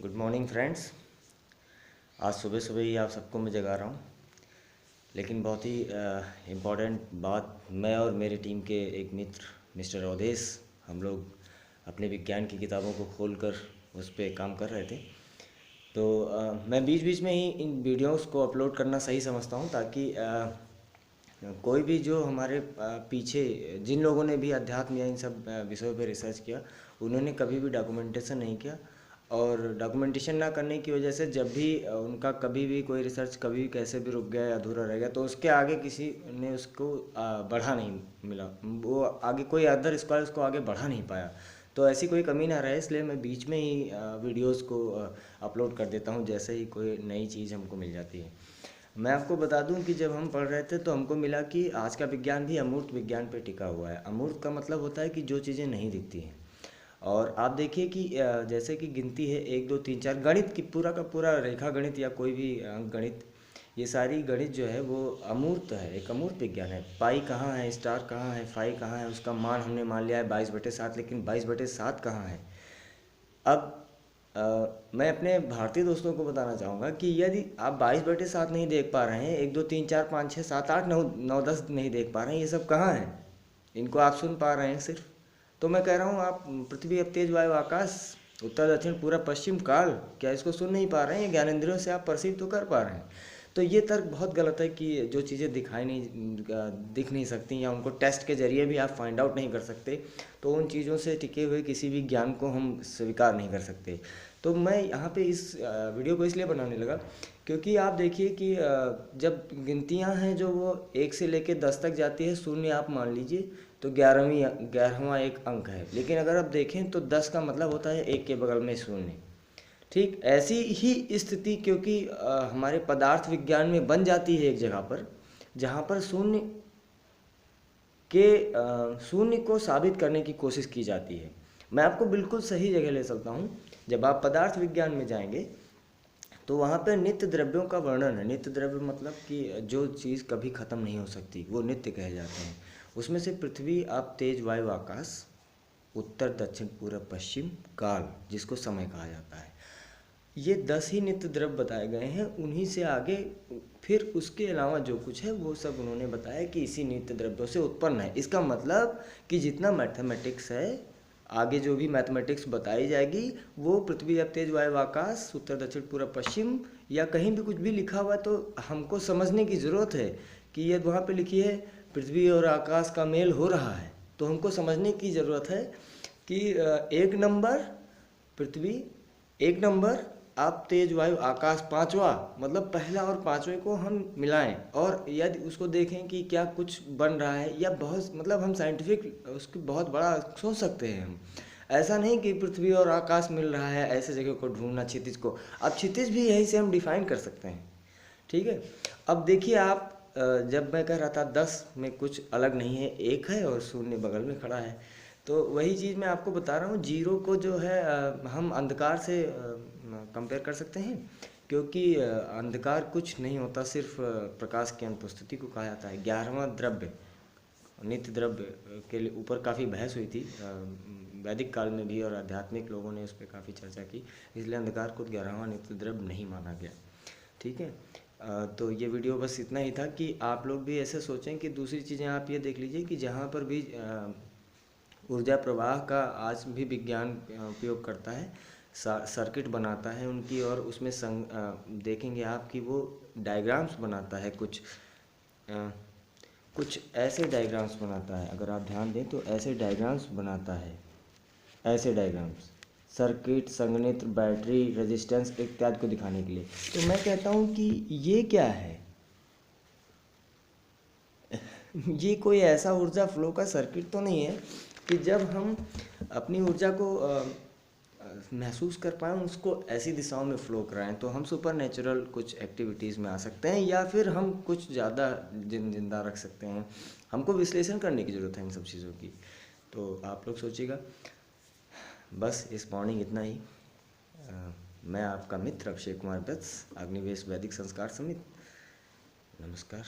Good morning friends. आज सुबह सुबह ही आप सबको मैं जगा रहा हूँ, लेकिन बहुत ही इम्पॉर्टेंट बात, मैं और मेरी टीम के एक मित्र मिस्टर अवधेश, हम लोग अपने विज्ञान की किताबों को खोलकर उस पर काम कर रहे थे। तो मैं बीच बीच में ही इन वीडियोस को अपलोड करना सही समझता हूँ, ताकि कोई भी जो हमारे पीछे जिन लोगों ने भी अध्यात्म या इन सब विषयों पर रिसर्च किया, उन्होंने कभी भी डॉक्यूमेंटेशन नहीं किया। और डॉक्यूमेंटेशन ना करने की वजह से जब भी उनका कभी भी कोई रिसर्च कभी कैसे भी रुक गया या अधूरा रह गया, तो उसके आगे किसी ने उसको बढ़ा नहीं मिला, वो आगे कोई अदर स्कॉलर उसको आगे बढ़ा नहीं पाया। तो ऐसी कोई कमी ना रहे, इसलिए मैं बीच में ही वीडियोस को अपलोड कर देता हूँ जैसे ही कोई नई चीज़ हमको मिल जाती है। मैं आपको बता दूं कि जब हम पढ़ रहे थे तो हमको मिला कि आज का विज्ञान भी अमूर्त विज्ञान पे टिका हुआ है। अमूर्त का मतलब होता है कि जो चीज़ें नहीं दिखती हैं। और आप देखिए कि जैसे कि गिनती है 1 2 3 4, गणित की पूरा का पूरा रेखा गणित या कोई भी अंक गणित, ये सारी गणित जो है वो अमूर्त है, एक अमूर्त विज्ञान है। पाई कहाँ है, स्टार कहाँ है, फाई कहाँ है, उसका मान हमने मान लिया है 22/7, लेकिन 22/7 कहाँ है। अब मैं अपने भारतीय दोस्तों को बताना चाहूँगा कि यदि आप 22/7 नहीं देख पा रहे हैं, 1 2 3 4 5 6 7 8 9 9 10 नहीं देख पा रहे हैं, ये सब कहाँ है, इनको आप सुन पा रहे हैं सिर्फ। तो मैं कह रहा हूँ, आप पृथ्वी अब तेज वायु आकाश उत्तर दक्षिण पूरब पश्चिम काल, क्या इसको सुन नहीं पा रहे हैं? ज्ञानेंद्रियों से आप परसीव तो कर पा रहे हैं। तो ये तर्क बहुत गलत है कि जो चीज़ें दिखाई नहीं दिख नहीं सकती या उनको टेस्ट के जरिए भी आप फाइंड आउट नहीं कर सकते, तो उन चीज़ों से टिके हुए किसी भी ज्ञान को हम स्वीकार नहीं कर सकते। तो मैं यहाँ पे इस वीडियो को इसलिए बनाने लगा क्योंकि आप देखिए कि जब गिनतियाँ हैं जो वो 1 से लेकर 10 तक जाती है, शून्य आप मान लीजिए तो 11वां एक अंक है। लेकिन अगर आप देखें तो 10 का मतलब होता है 1 के बगल में शून्य। ठीक ऐसी ही स्थिति क्योंकि हमारे पदार्थ विज्ञान में बन जाती है एक जगह पर, जहाँ पर शून्य को साबित करने की कोशिश की जाती है। मैं आपको बिल्कुल सही जगह ले सकता हूँ। जब आप पदार्थ विज्ञान में जाएंगे तो वहाँ पर नित्य द्रव्यों का वर्णन है। नित्य द्रव्य मतलब कि जो चीज़ कभी ख़त्म नहीं हो सकती, वो नित्य कहे जाते हैं। उसमें से पृथ्वी, आप तेज वायु आकाश, उत्तर दक्षिण पूरब पश्चिम काल, जिसको समय कहा जाता है, ये 10 ही नित्य द्रव्य बताए गए हैं। उन्हीं से आगे फिर उसके अलावा जो कुछ है वो सब उन्होंने बताया कि इसी नित्य द्रव्यों से उत्पन्न है। इसका मतलब कि जितना मैथमेटिक्स है, आगे जो भी मैथमेटिक्स बताई जाएगी, वो पृथ्वी अब तेज वायु आकाश उत्तर दक्षिण पूरब पश्चिम या कहीं भी कुछ भी लिखा हुआ है तो हमको समझने की ज़रूरत है कि ये वहाँ पे लिखी है पृथ्वी और आकाश का मेल हो रहा है, तो हमको समझने की ज़रूरत है कि एक नंबर पृथ्वी, एक नंबर आप तेज वायु आकाश, पांचवा मतलब पहला और पांचवें को हम मिलाएं और यदि उसको देखें कि क्या कुछ बन रहा है, या बहुत मतलब हम साइंटिफिक उसको बहुत बड़ा सोच सकते हैं हम। ऐसा नहीं कि पृथ्वी और आकाश मिल रहा है, ऐसे जगह को ढूंढना क्षितिज को। अब क्षितिज भी यहीं से हम डिफाइन कर सकते हैं। ठीक है। अब देखिए आप, जब मैं कह रहा था 10 में कुछ अलग नहीं है, एक है और शून्य बगल में खड़ा है, तो वही चीज़ मैं आपको बता रहा हूँ। जीरो को जो है हम अंधकार से कंपेयर कर सकते हैं, क्योंकि अंधकार कुछ नहीं होता, सिर्फ प्रकाश की अनुपस्थिति को कहा जाता है। 11वां द्रव्य, नित्य द्रव्य के ऊपर काफ़ी बहस हुई थी वैदिक काल में भी, और आध्यात्मिक लोगों ने उस पर काफ़ी चर्चा की, इसलिए अंधकार को 11वां नित्य द्रव्य नहीं माना गया। ठीक है। तो ये वीडियो बस इतना ही था कि आप लोग भी ऐसे सोचें कि दूसरी चीज़ें आप ये देख लीजिए कि जहाँ पर भी ऊर्जा प्रवाह का आज भी विज्ञान उपयोग करता है, सर्किट बनाता है उनकी, और उसमें देखेंगे आप कि वो डायग्राम्स बनाता है, कुछ ऐसे डायग्राम्स बनाता है। अगर आप ध्यान दें तो ऐसे डायग्राम्स बनाता है, ऐसे डायग्राम्स सर्किट, संघनित्र, बैटरी, रेजिस्टेंस इत्यादि को दिखाने के लिए। तो मैं कहता हूँ कि ये क्या है ये कोई ऐसा ऊर्जा फ्लो का सर्किट तो नहीं है कि जब हम अपनी ऊर्जा को महसूस कर पाएँ, उसको ऐसी दिशाओं में फ्लो कराएं, तो हम सुपर नेचुरल कुछ एक्टिविटीज़ में आ सकते हैं, या फिर हम कुछ ज़्यादा जिंदा रख सकते हैं। हमको विश्लेषण करने की ज़रूरत है इन सब चीज़ों की। तो आप लोग सोचिएगा। बस इस मॉर्निंग इतना ही। मैं आपका मित्र अभिषेक कुमार वत्स, अग्निवेश वैदिक संस्कार समिति। नमस्कार।